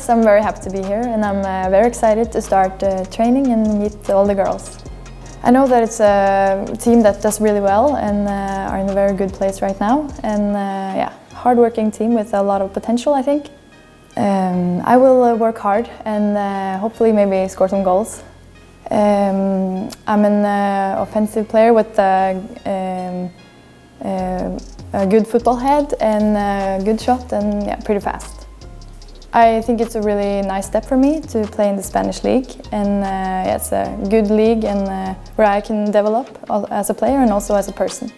course, I'm very happy to be here, and I'm very excited to start training and meet all the girls. I know that it's a team that does really well and are in a very good place right now, and yeah, hard-working team with a lot of potential, I think. I will work hard and hopefully maybe score some goals. I'm an offensive player with a good football head and a good shot, and yeah, pretty fast. I think it's a really nice step for me to play in the Spanish league, and yeah, it's a good league and where I can develop as a player and also as a person.